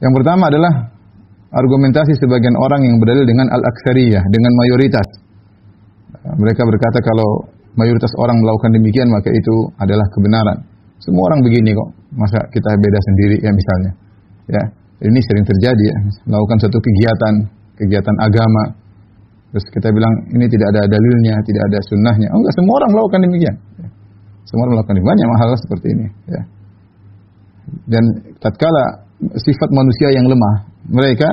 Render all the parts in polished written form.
Yang pertama adalah argumentasi sebagian orang yang berdalil dengan al-aktsariyah, dengan mayoritas. Mereka berkata kalau mayoritas orang melakukan demikian maka itu adalah kebenaran. Semua orang begini kok, masa kita beda sendiri ya misalnya. Ya, ini sering terjadi ya, melakukan suatu kegiatan agama. Terus kita bilang ini tidak ada dalilnya, tidak ada sunnahnya. Oh enggak, semua orang melakukan demikian. Ya. Semua orang melakukan demikian. Banyak hal seperti ini. Ya. Dan tatkala sifat manusia yang lemah, mereka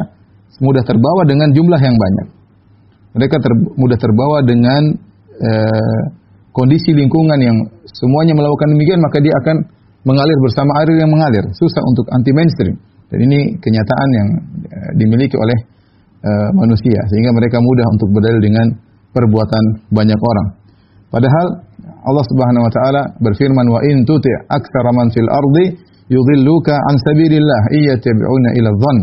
mudah terbawa dengan jumlah yang banyak. Mereka mudah terbawa dengan kondisi lingkungan yang semuanya melakukan demikian, maka dia akan mengalir bersama air yang mengalir. Susah untuk anti mainstream. Dan ini kenyataan yang dimiliki oleh manusia, sehingga mereka mudah untuk berdalil dengan perbuatan banyak orang. Padahal Allah Subhanahu wa taala berfirman, "Wa in tuti' aktsara man fil ardi yudhilluka an sabilillah iyattabi'una ila dhann."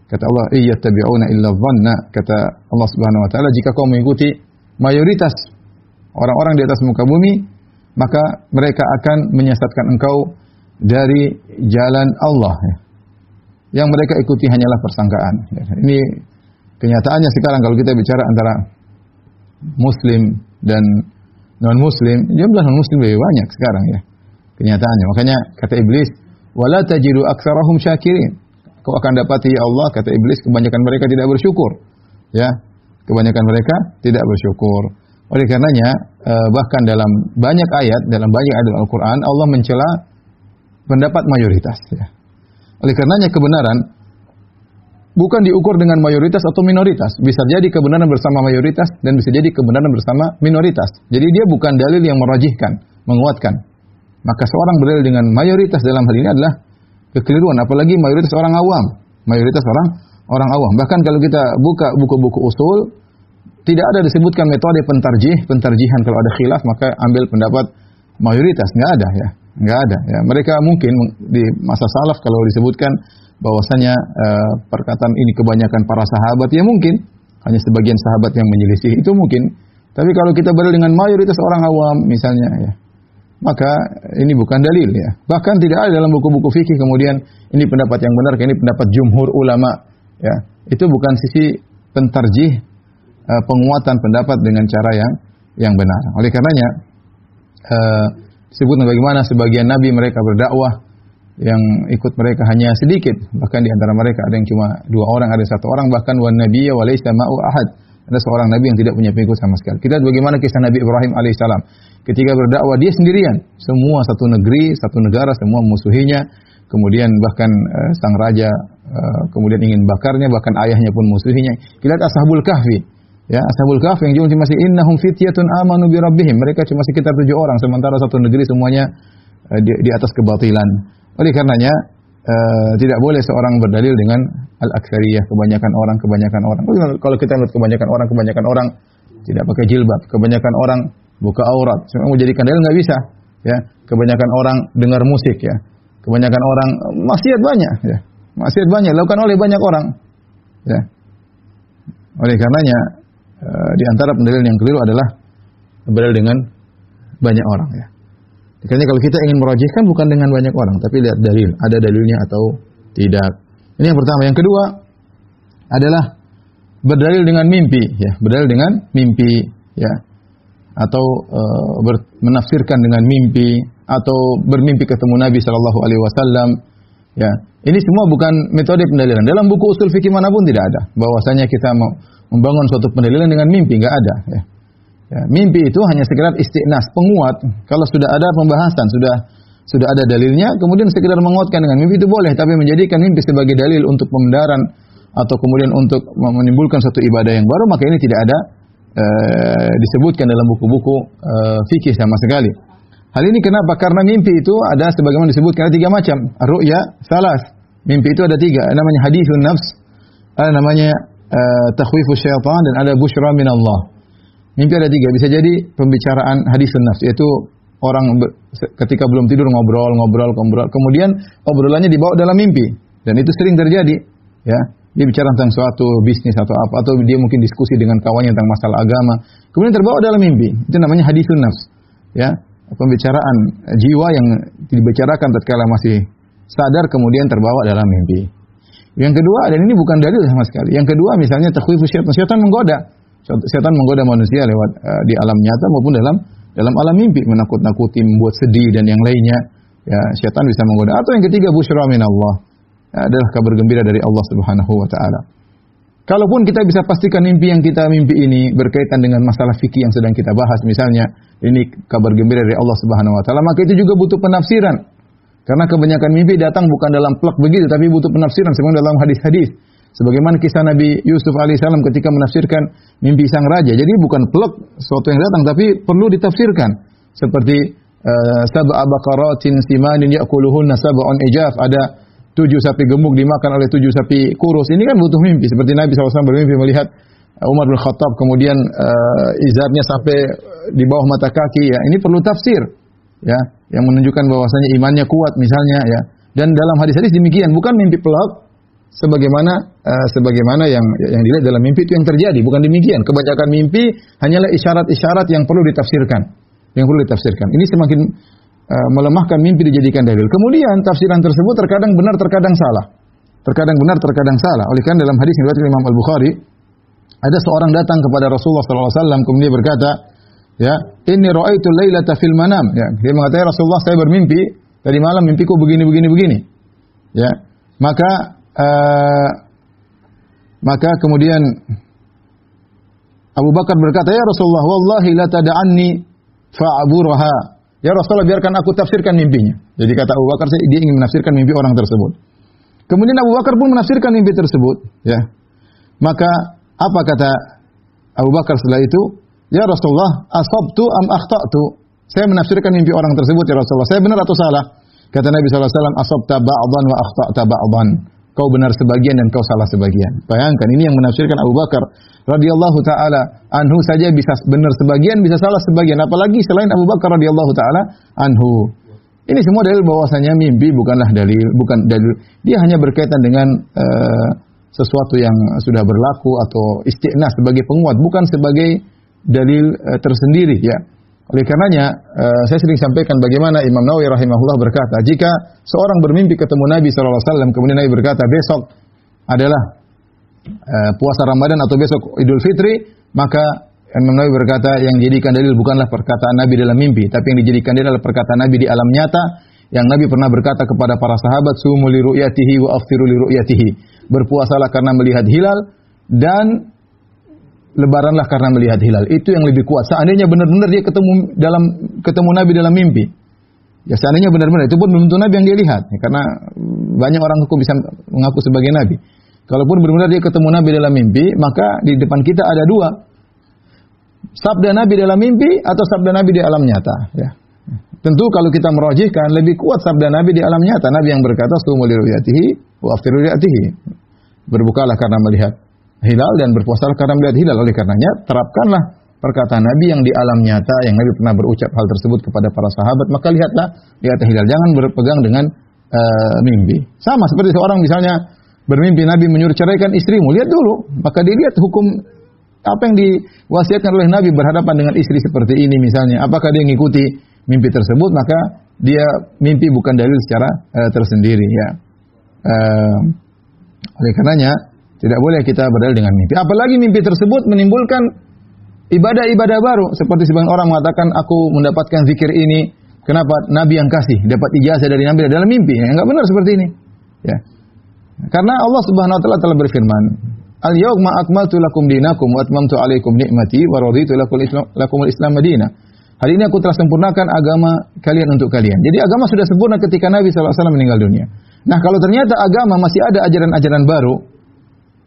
Kata Allah, iyattabi'una illa dhanna. Kata Allah Subhanahu wa taala, jika kau mengikuti mayoritas orang-orang di atas muka bumi, maka mereka akan menyesatkan engkau dari jalan Allah. Yang mereka ikuti hanyalah persangkaan. Ini kenyataannya sekarang kalau kita bicara antara muslim dan non-muslim, jumlah non-muslim lebih banyak sekarang ya. Kenyataannya. Makanya kata iblis, "Wala tajidu aktsarahum syakirin." Kau akan dapati ya Allah, kata iblis, kebanyakan mereka tidak bersyukur. Ya. Kebanyakan mereka tidak bersyukur. Oleh karenanya, bahkan dalam banyak ayat Al-Qur'an, Allah mencela pendapat mayoritas ya. Oleh karenanya kebenaran bukan diukur dengan mayoritas atau minoritas. Bisa jadi kebenaran bersama mayoritas dan bisa jadi kebenaran bersama minoritas. Jadi dia bukan dalil yang merajihkan, menguatkan. Maka seorang berdalil dengan mayoritas dalam hal ini adalah kekeliruan, apalagi mayoritas orang awam. Mayoritas orang awam. Bahkan kalau kita buka buku-buku usul, tidak ada disebutkan metode pentarjihan kalau ada khilaf maka ambil pendapat mayoritas, enggak ada ya. Enggak ada ya. Mereka mungkin di masa salaf kalau disebutkan bahwasanya perkataan ini kebanyakan para sahabat, ya mungkin hanya sebagian sahabat yang menyelisih, itu mungkin. Tapi kalau kita berdalil dengan mayoritas orang awam misalnya ya, maka ini bukan dalil ya. Bahkan tidak ada dalam buku-buku fikih kemudian ini pendapat yang benar, ini pendapat jumhur ulama ya. Itu bukan sisi pentarjih, penguatan pendapat dengan cara yang benar. Oleh karenanya disebut bagaimana sebagian nabi mereka berdakwah yang ikut mereka hanya sedikit, bahkan di antara mereka ada yang cuma 2 orang, ada 1 orang, bahkan wan nabiyya wa laysa ma'u ahad. Ada seorang nabi yang tidak punya pengikut sama sekali. Kita lihat bagaimana kisah Nabi Ibrahim alaihissalam. Ketika berdakwah dia sendirian, semua satu negeri, satu negara semua musuhinya. Kemudian bahkan sang raja kemudian ingin bakarnya, bahkan ayahnya pun musuhinya. Kita lihat Ashabul Kahfi. Ya, Ashabul Kahfi yang jumlahnya masih innahum fityatun amanu bi rabbihim. Mereka cuma sekitar 7 orang, sementara satu negeri semuanya di atas kebatilan. Oleh karenanya tidak boleh seorang berdalil dengan al-aktsariyah, kebanyakan orang. Kalau kita lihat kebanyakan orang tidak pakai jilbab, kebanyakan orang buka aurat, semua menjadikan dalil nggak bisa. Ya, kebanyakan orang dengar musik ya, kebanyakan orang maksiat banyak ya, maksiat banyak dilakukan oleh banyak orang. Ya, oleh karenanya di antara pendalil yang keliru adalah berdalil dengan banyak orang ya. Karena kalau kita ingin merajihkan bukan dengan banyak orang, tapi lihat dalil, ada dalilnya atau tidak. Ini yang pertama. Yang kedua adalah berdalil dengan mimpi, ya, berdalil dengan mimpi, ya, atau menafsirkan dengan mimpi, atau bermimpi ketemu Nabi Shallallahu Alaihi Wasallam, ya. Ini semua bukan metode pendalilan. Dalam buku usul fikih manapun tidak ada bahwasanya kita mau membangun suatu pendalilan dengan mimpi, nggak ada. Ya. Ya, mimpi itu hanya sekedar istiqnas, penguat. Kalau sudah ada pembahasan, sudah ada dalilnya, kemudian sekedar menguatkan dengan mimpi itu boleh, tapi menjadikan mimpi sebagai dalil untuk pembenaran atau kemudian untuk menimbulkan suatu ibadah yang baru, maka ini tidak ada disebutkan dalam buku-buku fikih sama sekali. Hal ini kenapa? Karena mimpi itu ada sebagaimana disebutkan ada 3 macam. Ru'ya salas. Mimpi itu ada 3, namanya hadithun nafs, ada namanya takhwifus syaitan, dan ada busyra minallah. Mimpi ada 3, bisa jadi pembicaraan hadisun nafs, yaitu orang ketika belum tidur ngobrol, kemudian obrolannya dibawa dalam mimpi, dan itu sering terjadi, ya. Dia bicara tentang suatu bisnis atau apa, atau dia mungkin diskusi dengan kawannya tentang masalah agama, kemudian terbawa dalam mimpi. Itu namanya hadisun nafs, ya. Pembicaraan jiwa yang dibicarakan tatkala masih sadar kemudian terbawa dalam mimpi. Yang kedua, dan ini bukan dalil sama sekali. Yang kedua, misalnya takhwifu syaitan. Syaitan menggoda. Syaitan menggoda manusia lewat di alam nyata maupun dalam alam mimpi, menakut-nakuti, membuat sedih dan yang lainnya. Ya, syaitan bisa menggoda. Atau yang ketiga, busyra minallah. Adalah kabar gembira dari Allah Subhanahu wa taala. Kalaupun kita bisa pastikan mimpi yang kita mimpi ini berkaitan dengan masalah fikih yang sedang kita bahas, misalnya ini kabar gembira dari Allah Subhanahu wa taala, maka itu juga butuh penafsiran. Karena kebanyakan mimpi datang bukan dalam plek begitu, tapi butuh penafsiran sebagaimana dalam hadis-hadis. Sebagaimana kisah Nabi Yusuf alaihissalam ketika menafsirkan mimpi sang raja. Jadi bukan plek sesuatu yang datang, tapi perlu ditafsirkan. Seperti sab'a baqaratin simanin ya'kuluhunna sab'un ijaf, ada 7 sapi gemuk dimakan oleh 7 sapi kurus. Ini kan butuh mimpi. Seperti Nabi SAW bermimpi melihat Umar bin Khattab kemudian izarnya sampai di bawah mata kaki. Ya, ini perlu tafsir. Ya, yang menunjukkan bahwasanya imannya kuat misalnya. Ya. Dan dalam hadis-hadis demikian, bukan mimpi pelak sebagaimana yang dilihat dalam mimpi itu yang terjadi. Bukan demikian. Kebanyakan mimpi hanyalah isyarat-isyarat yang perlu ditafsirkan. Ini semakin melemahkan mimpi dijadikan dalil. Kemudian tafsiran tersebut terkadang benar, terkadang salah. Oleh karena dalam hadis yang diriwayatkan Imam Al-Bukhari, ada seorang datang kepada Rasulullah SAW kemudian berkata, ya, inni ra'aitu lailata fil manam. Ya, dia mengatakan, Rasulullah, saya bermimpi tadi malam, mimpiku begini. Ya, maka kemudian Abu Bakar berkata, ya Rasulullah, wallahi la tada'anni fa'aburaha. Ya Rasulullah, biarkan aku tafsirkan mimpinya. Jadi kata Abu Bakar, dia ingin menafsirkan mimpi orang tersebut. Kemudian Abu Bakar pun menafsirkan mimpi tersebut. Ya. Maka apa kata Abu Bakar setelah itu? Ya Rasulullah, asabtu am akhta'tu? Saya menafsirkan mimpi orang tersebut, ya Rasulullah. Saya benar atau salah? Kata Nabi SAW, asabta ba'dan wa akhta'ta ba'dan. Kau benar sebagian dan kau salah sebagian. Bayangkan, ini yang menafsirkan Abu Bakar radhiyallahu taala anhu saja bisa benar sebagian, bisa salah sebagian, apalagi selain Abu Bakar radhiyallahu taala anhu. Ini semua dalil bahwasanya mimpi bukan dalil. Dia hanya berkaitan dengan sesuatu yang sudah berlaku atau isti'nas sebagai penguat, bukan sebagai dalil tersendiri, ya. Oleh karenanya, saya sering sampaikan bagaimana Imam Nawawi rahimahullah berkata, jika seorang bermimpi ketemu Nabi SAW, kemudian Nabi berkata, besok adalah puasa Ramadan atau besok Idul Fitri, maka Imam Nawawi berkata, yang dijadikan dalil bukanlah perkataan Nabi dalam mimpi, tapi yang dijadikan dalil adalah perkataan Nabi di alam nyata, yang Nabi pernah berkata kepada para sahabat, sumu li ru'yatihi wa aftiru li ru'yatihi. Berpuasalah karena melihat hilal, dan lebaranlah karena melihat hilal. Itu yang lebih kuat. Seandainya benar-benar dia ketemu Nabi dalam mimpi. Ya seandainya benar-benar, itu pun belum tentu Nabi yang dia lihat. Ya, karena banyak orang bisa mengaku sebagai Nabi. Kalaupun benar-benar dia ketemu Nabi dalam mimpi, maka di depan kita ada 2. Sabda Nabi dalam mimpi atau sabda Nabi di alam nyata. Ya. Tentu kalau kita merajihkan, lebih kuat sabda Nabi di alam nyata. Nabi yang berkata, sumu li ru'yatihi wa aftiru li ru'yatihi. Berbukalah karena melihat hilal dan berpuasalah karena melihat hilal. Oleh karenanya terapkanlah perkataan Nabi yang di alam nyata, yang Nabi pernah berucap hal tersebut kepada para sahabat, maka lihat hilal, jangan berpegang dengan mimpi. Sama seperti seorang misalnya bermimpi Nabi menyuruh ceraikan istrimu, lihat dulu, maka dilihat hukum apa yang diwasiatkan oleh Nabi berhadapan dengan istri seperti ini misalnya, apakah dia mengikuti mimpi tersebut, maka dia mimpi bukan dalil secara tersendiri, ya. Oleh karenanya tidak boleh kita berdalil dengan mimpi. Apalagi mimpi tersebut menimbulkan ibadah-ibadah baru. Seperti sebagian orang mengatakan, aku mendapatkan zikir ini, kenapa Nabi yang kasih? Dapat ijazah dari Nabi dalam mimpi. Ya, enggak benar seperti ini. Ya. Karena Allah Subhanahu wa taala telah berfirman, "Al-yawma akmaltu lakum dinakum wa atmamtu 'alaikum ni'mati wa raditu lakumul Islam madinah." Hari ini aku telah sempurnakan agama kalian untuk kalian. Jadi agama sudah sempurna ketika Nabi SAW meninggal dunia. Nah, kalau ternyata agama masih ada ajaran-ajaran baru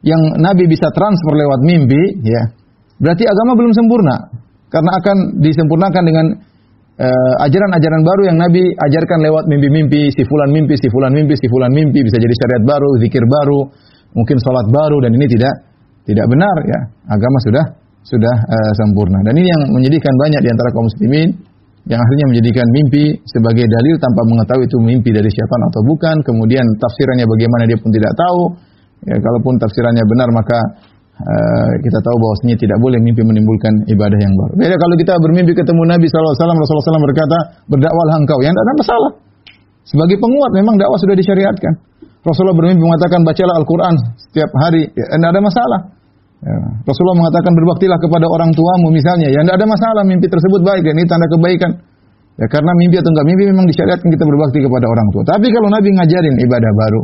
yang Nabi bisa transfer lewat mimpi, ya, berarti agama belum sempurna. Karena akan disempurnakan dengan ajaran-ajaran baru yang Nabi ajarkan lewat mimpi-mimpi, si fulan mimpi, bisa jadi syariat baru, zikir baru, mungkin salat baru, dan ini tidak benar, ya. Agama sudah sempurna. Dan ini yang menyedihkan banyak di antara kaum muslimin yang akhirnya menjadikan mimpi sebagai dalil tanpa mengetahui itu mimpi dari syaitan atau bukan, kemudian tafsirannya bagaimana dia pun tidak tahu. Ya, kalaupun tafsirannya benar, maka kita tahu bahwasanya tidak boleh mimpi menimbulkan ibadah yang baru. Beda kalau kita bermimpi ketemu Nabi SAW, Rasulullah SAW berkata, berdakwalah engkau. Ya, tidak ada masalah. Sebagai penguat memang dakwah sudah disyariatkan. Rasulullah bermimpi mengatakan bacalah Al-Quran setiap hari, ya, tidak ada masalah. Ya. Rasulullah mengatakan berbaktilah kepada orang tuamu misalnya, ya tidak ada masalah, mimpi tersebut baik, dan ini tanda kebaikan. Ya, karena mimpi atau enggak mimpi memang disyariatkan kita berbakti kepada orang tua. Tapi kalau Nabi ngajarin ibadah baru,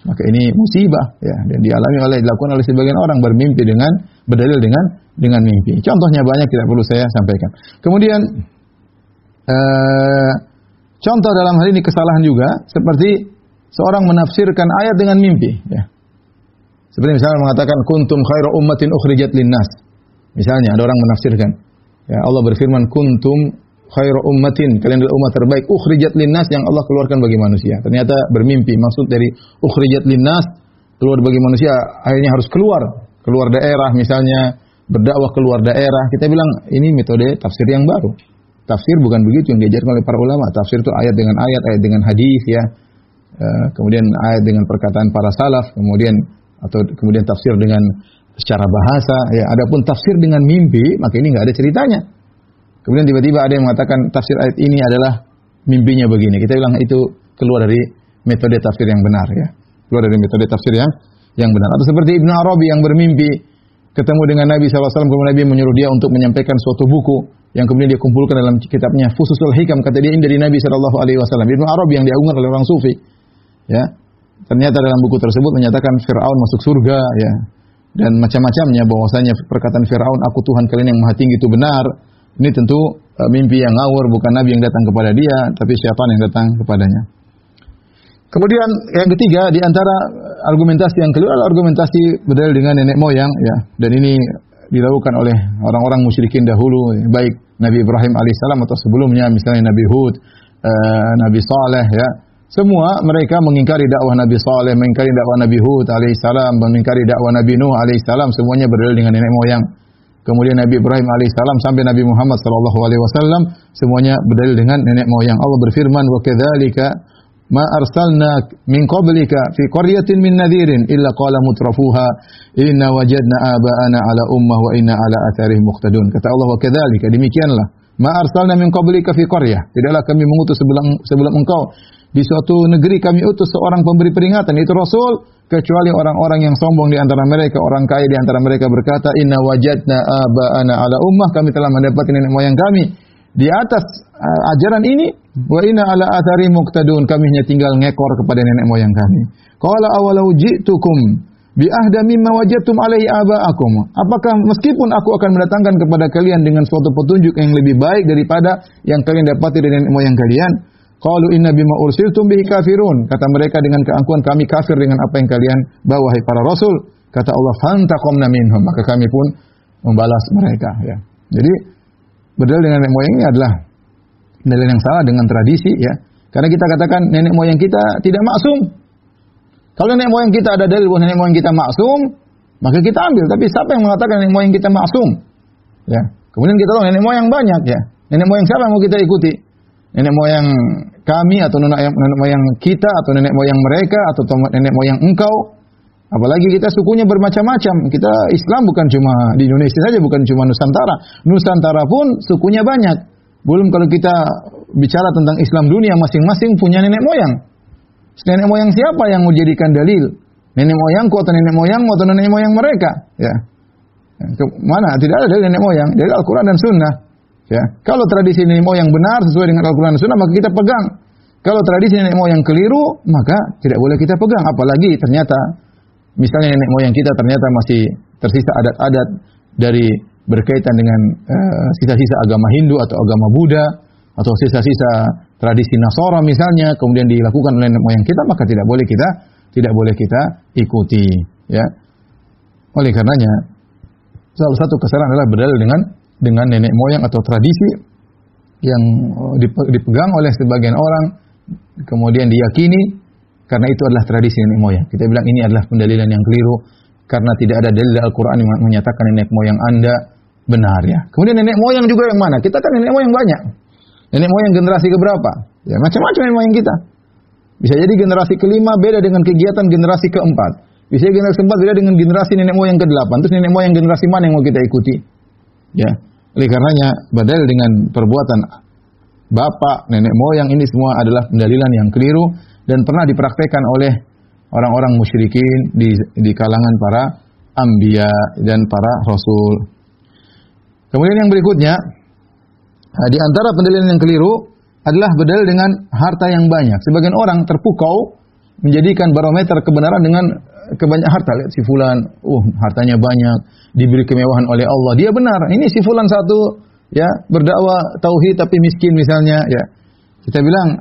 maka ini musibah, ya, dan dilakukan oleh sebagian orang, bermimpi dengan berdalil dengan mimpi. Contohnya banyak, tidak perlu saya sampaikan. Kemudian contoh dalam hal ini kesalahan juga seperti seorang menafsirkan ayat dengan mimpi, ya. Seperti misalnya mengatakan kuntum khairu ummatin ukhrijat linnas. Misalnya ada orang menafsirkan, ya, Allah berfirman kuntum khairu ummatin, kalian adalah umat terbaik, ukhrijat linnas, yang Allah keluarkan bagi manusia. Ternyata bermimpi, maksud dari ukhrijat linnas, keluar bagi manusia, akhirnya harus keluar daerah misalnya, berdakwah keluar daerah. Kita bilang ini metode tafsir yang baru. Tafsir bukan begitu yang diajarkan oleh para ulama. Tafsir itu ayat dengan ayat, ayat dengan hadis, ya. Kemudian ayat dengan perkataan para salaf, kemudian tafsir dengan secara bahasa, ya. Adapun tafsir dengan mimpi, maka ini enggak ada ceritanya. Kemudian tiba-tiba ada yang mengatakan tafsir ayat ini adalah mimpinya begini. Kita bilang itu keluar dari metode tafsir yang benar, ya. Keluar dari metode tafsir yang benar. Atau seperti Ibnu Arabi yang bermimpi ketemu dengan Nabi SAW, kemudian Nabi menyuruh dia untuk menyampaikan suatu buku yang kemudian dia kumpulkan dalam kitabnya Fususul Hikam. Kata dia ini dari Nabi SAW. Ibnu Arabi yang diagungkan oleh orang sufi, ya. Ternyata dalam buku tersebut menyatakan Fir'aun masuk surga, ya. Dan macam-macamnya, bahwasanya perkataan Fir'aun, aku Tuhan kalian yang maha tinggi, itu benar. Ini tentu mimpi yang ngawur, bukan Nabi yang datang kepada dia, tapi syaitan yang datang kepadanya. Kemudian yang ketiga, di antara argumentasi yang kedua adalah argumentasi berdalil dengan nenek moyang, ya. Dan ini dilakukan oleh orang-orang musyrikin dahulu, ya. Baik Nabi Ibrahim alaihissalam atau sebelumnya, misalnya Nabi Hud, Nabi Saleh, ya. Semua mereka mengingkari dakwah Nabi Saleh, mengingkari dakwah Nabi Hud alaihissalam, mengingkari dakwah Nabi Nuh alaihissalam, semuanya berdalil dengan nenek moyang. Kemudian Nabi Ibrahim alaihissalam sampai Nabi Muhammad sallallahu alaihi wasallam semuanya berdalil dengan nenek moyang. Allah berfirman, "Wa kadzalika ma arsalna min qablika fi qaryatin min nadhirin illa qala mutrafuha inna wajadna aba'ana ala ummah wa inna ala atharihim muqtadun." Kata Allah, "Wa kadzalika, demikianlah, ma arsalna min qablika fi qaryah, tidaklah kami mengutus sebelum engkau di suatu negeri kami utus seorang pemberi peringatan, itu Rasul, kecuali orang-orang yang sombong di antara mereka, orang kaya di antara mereka berkata, inna wajadna aba'ana ala ummah, kami telah mendapati nenek moyang kami di atas ajaran ini, wa inna ala athari muqtadun, kami hanya tinggal ngekor kepada nenek moyang kami. Qala awalau ji'tukum bi ahda mimma wajadtum alaihi aba'akum, apakah meskipun aku akan mendatangkan kepada kalian dengan suatu petunjuk yang lebih baik daripada yang kalian dapati dari nenek moyang kalian? Qalu inna bima ursiltum bihi kafirun, kata mereka dengan keangkuhan, kami kafir dengan apa yang kalian bawa hai para rasul. Kata Allah, fantaqamna minhum, maka kami pun membalas mereka, ya. Jadi berdalil dengan nenek moyang ini adalah dalil yang salah dengan tradisi, ya. Karena kita katakan nenek moyang kita tidak maksum. Kalau nenek moyang kita ada dalil bahwa nenek moyang kita maksum, maka kita ambil. Tapi siapa yang mengatakan nenek moyang kita maksum? Ya. Kemudian kita tahu nenek moyang banyak, ya. Nenek moyang siapa yang mau kita ikuti? Nenek moyang kami atau nenek moyang kita atau nenek moyang mereka atau nenek moyang engkau? Apalagi kita sukunya bermacam-macam. Kita Islam bukan cuma di Indonesia saja, bukan cuma Nusantara. Nusantara pun sukunya banyak. Belum kalau kita bicara tentang Islam dunia, masing-masing punya nenek moyang. Nenek moyang siapa yang mau jadikan dalil? Nenek moyangku atau nenek moyangmu atau nenek moyang mereka? Ya. Mana? Tidak ada dari nenek moyang, dari Al-Quran dan Sunnah. Ya, kalau tradisi nenek moyang benar sesuai dengan Al-Quran dan Sunnah, maka kita pegang. Kalau tradisi nenek moyang keliru, maka tidak boleh kita pegang. Apalagi ternyata, misalnya nenek moyang kita ternyata masih tersisa adat-adat dari berkaitan dengan sisa-sisa agama Hindu atau agama Buddha atau sisa-sisa tradisi Nasara misalnya, kemudian dilakukan oleh nenek moyang kita, maka tidak boleh kita ikuti. Ya, oleh karenanya, salah satu kesalahan adalah berdalil dengan nenek moyang atau tradisi yang dipegang oleh sebagian orang, kemudian diyakini karena itu adalah tradisi nenek moyang. Kita bilang ini adalah pendalilan yang keliru karena tidak ada dalil Al-Quran yang menyatakan nenek moyang Anda benar, ya. Kemudian nenek moyang juga yang mana? Kita kan nenek moyang banyak. Nenek moyang generasi keberapa? Ya, macam-macam nenek moyang kita. Bisa jadi generasi kelima beda dengan kegiatan generasi keempat. Bisa jadi generasi keempat beda dengan generasi nenek moyang ke-8. Terus nenek moyang generasi mana yang mau kita ikuti? Ya, oleh karenanya berdalil dengan perbuatan bapak, nenek moyang ini semua adalah pendalilan yang keliru dan pernah dipraktekkan oleh orang-orang musyrikin di kalangan para anbiya dan para rasul. Kemudian yang berikutnya, di antara pendalilan yang keliru adalah berdalil dengan harta yang banyak. Sebagian orang terpukau menjadikan barometer kebenaran dengan kebanyakan harta. Lihat si fulan, hartanya banyak, diberi kemewahan oleh Allah. Dia benar. Ini si fulan satu ya berdakwah tauhid tapi miskin misalnya ya. Kita bilang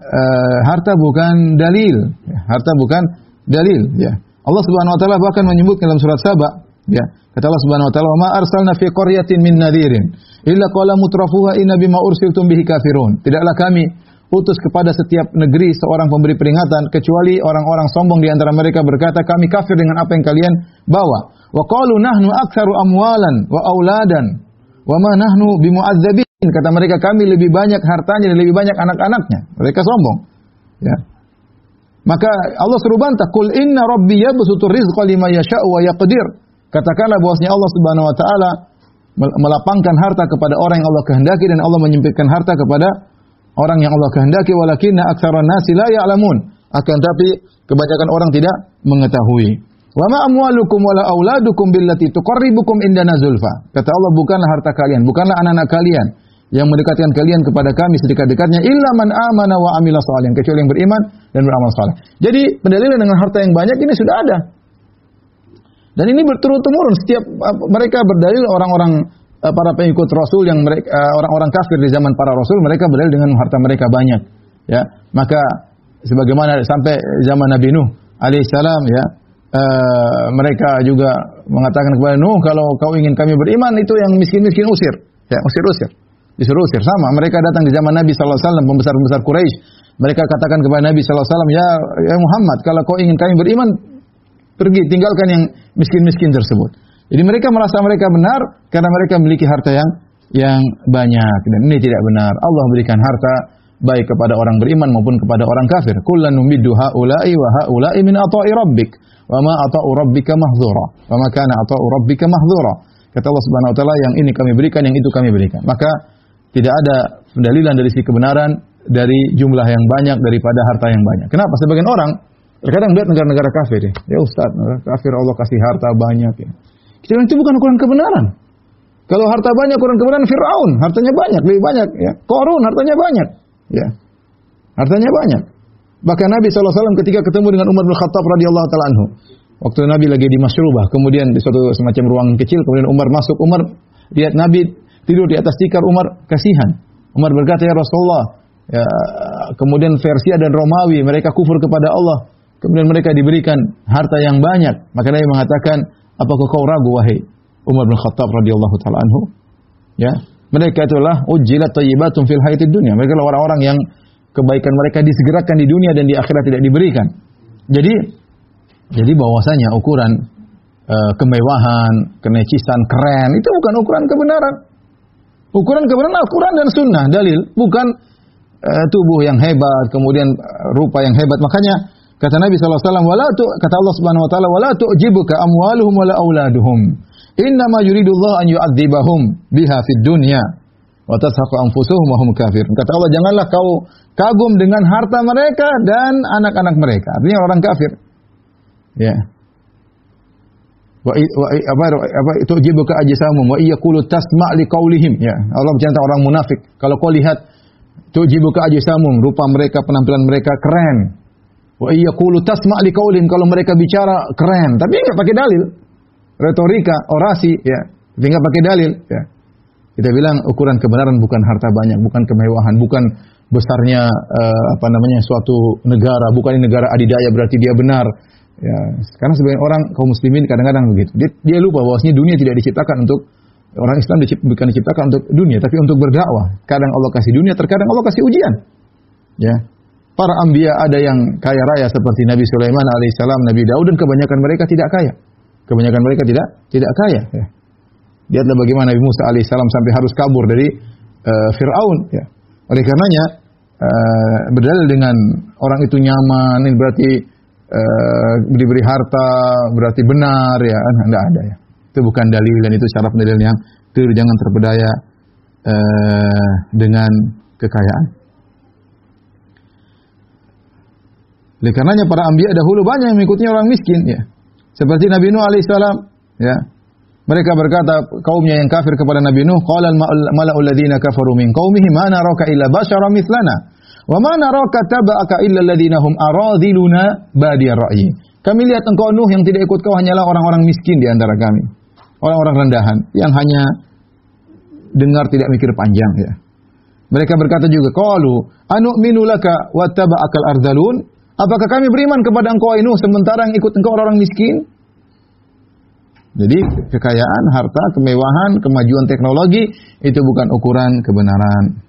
harta bukan dalil. Ya, harta bukan dalil ya. Allah Subhanahu wa taala bahkan menyebutkan dalam surat Saba ya. Kata Allah Subhanahu wa taala, "Ma arsalna fi qaryatin min nadhirin illa qala mutrafuha inna bima ursiltum bihi kafirun." Tidaklah kami utus kepada setiap negeri seorang pemberi peringatan kecuali orang-orang sombong di antara mereka berkata, "Kami kafir dengan apa yang kalian bawa." Wa qalu nahnu aktsaru amwalan wa auladan wa ma nahnu bimu'adzabin. Kata mereka, kami lebih banyak hartanya dan lebih banyak anak-anaknya. Mereka sombong. Ya. Maka Allah suruh bantah, "Qul inna rabbi yabsutur rizqa liman yasha'u wa yaqdir." Katakanlah bahwasanya Allah Subhanahu wa taala melapangkan harta kepada orang yang Allah kehendaki dan Allah menyempitkan harta kepada orang yang Allah kehendaki, walakinna aktsaran nasi la ya'lamun. Akan tapi kebanyakan orang tidak mengetahui. Wa ma amwalukum wala auladukum billati tuqarribukum indana zulfa. Kata Allah, bukanlah harta kalian, bukanlah anak-anak kalian yang mendekatkan kalian kepada kami sedekat-dekatnya illa man amana wa amila shalihan, kecuali yang beriman dan beramal saleh. Jadi pendalilan dengan harta yang banyak ini sudah ada. Dan ini berturut-temurun, setiap mereka berdalil orang-orang para pengikut Rasul yang mereka orang-orang kafir di zaman para Rasul, mereka berdalil dengan harta mereka banyak. Ya, maka sebagaimana sampai zaman Nabi Nuh alaihissalam ya, mereka juga mengatakan kepada Nuh, kalau kau ingin kami beriman itu yang miskin-miskin usir, ya usir, disuruh usir. Sama mereka datang di zaman Nabi sallallahu alaihi wasallam, pembesar-pembesar Quraisy, mereka katakan kepada Nabi sallallahu alaihi wasallam, ya Muhammad, kalau kau ingin kami beriman, pergi tinggalkan yang miskin-miskin tersebut. Jadi mereka merasa mereka benar karena mereka memiliki harta yang banyak, dan ini tidak benar. Allah berikan harta baik kepada orang beriman maupun kepada orang kafir. Kullan numiddu haula'i wa haula'i min ata'i rabbik wa ma ata'u rabbika mahdzura wa ma kana ata'u rabbika mahdzura. Kata Allah Subhanahu wa taala, yang ini kami berikan, yang itu kami berikan. Maka tidak ada pendalilan dari sisi kebenaran dari jumlah yang banyak daripada harta yang banyak. Kenapa? Sebagian orang terkadang lihat negara-negara kafir ya Ustaz, negara kafir Allah kasih harta banyak ya. Kita bilang itu bukan ukuran kebenaran. Kalau harta banyak ukuran kebenaran, Fir'aun hartanya banyak, lebih banyak ya. Qarun hartanya banyak ya. Hartanya banyak. Bahkan Nabi SAW ketika ketemu dengan Umar bin Khattab radhiyallahu taala anhu, waktu Nabi lagi di Masyrubah, kemudian di suatu semacam ruangan kecil, kemudian Umar masuk, Umar lihat Nabi tidur di atas tikar, Umar kasihan. Umar berkata, ya Rasulullah, ya, kemudian Persia dan Romawi mereka kufur kepada Allah. Kemudian mereka diberikan harta yang banyak. Maka Nabi mengatakan, apakah kau ragu wahai Umar bin Khattab radhiyallahu taala anhu? Ya, mereka itulah ujjilat thayyibatun fil hayatid dunya. Mereka adalah orang-orang yang kebaikan mereka disegerakan di dunia dan di akhirat tidak diberikan. Jadi bahwasanya ukuran kemewahan, kenecisan, keren itu bukan ukuran kebenaran. Ukuran kebenaran Al-Qur'an dan Sunnah, dalil, bukan tubuh yang hebat, kemudian rupa yang hebat. Makanya kata Nabi sallallahu alaihi wasallam, kata Allah Subhanahu wa taala, wala tu'jibuka amwaluhum wala auladuhum. Innama yuridullahu an yu'adzibahum biha fid dunya wa tashaqu anfusuhum wa hum kafirun. Kata Allah, janganlah kau kagum dengan harta mereka dan anak-anak mereka. Artinya orang kafir. Ya. Apa tu'jibuka ajsamum wa yaqulu tasma' liqaulihim. Ya. Allah berbicara tentang orang munafik. Kalau kau lihat tu'jibuka ajsamum, rupa mereka, penampilan mereka keren. Wa yaqulu tasma' liqaulihim, kalau mereka bicara keren, tapi enggak pakai dalil. Retorika, orasi, ya. Tapi enggak pakai dalil, ya. Kita bilang ukuran kebenaran bukan harta banyak, bukan kemewahan, bukan besarnya suatu negara, bukan ini negara adidaya berarti dia benar. Ya, karena sebagian orang kaum muslimin kadang-kadang begitu. Dia lupa bahwasanya dunia tidak diciptakan untuk orang Islam, bukan diciptakan untuk dunia, tapi untuk berdakwah. Kadang Allah kasih dunia, terkadang Allah kasih ujian. Ya. Para anbiya ada yang kaya raya seperti Nabi Sulaiman alaihissalam, Nabi Daud, dan kebanyakan mereka tidak kaya. Kebanyakan mereka tidak kaya. Ya. Lihatlah bagaimana Nabi Musa alaihissalam sampai harus kabur dari Fir'aun. Ya. Oleh karenanya berdalil dengan orang itu nyaman, ini berarti diberi harta berarti benar, ya, enggak ada ya. Itu bukan dalil dan itu cara pendalilan yang keliru. Jangan terpedaya dengan kekayaan. Oleh karenanya para anbiya dahulu banyak yang mengikutinya orang miskin, ya. Seperti Nabi Nuh alaihissalam, ya. Mereka berkata kaumnya yang kafir kepada Nabi Nuh, qala al-mala'u alladziina kafaru min qaumihi ma naraka illa basyaran mithlana wa ma naraka taba'aka illa alladziina hum aradhiluna badiyar ra'yi. Kami lihat engkau Nuh yang tidak ikut kau hanyalah orang-orang miskin di antara kami. Orang-orang rendahan yang hanya dengar tidak mikir panjang, ya. Mereka berkata juga, qalu anu'minu laka wattaba'akal ardalun? Apakah kami beriman kepada engkau Nuh sementara yang ikut engkau orang miskin? Jadi kekayaan, harta, kemewahan, kemajuan teknologi itu bukan ukuran kebenaran.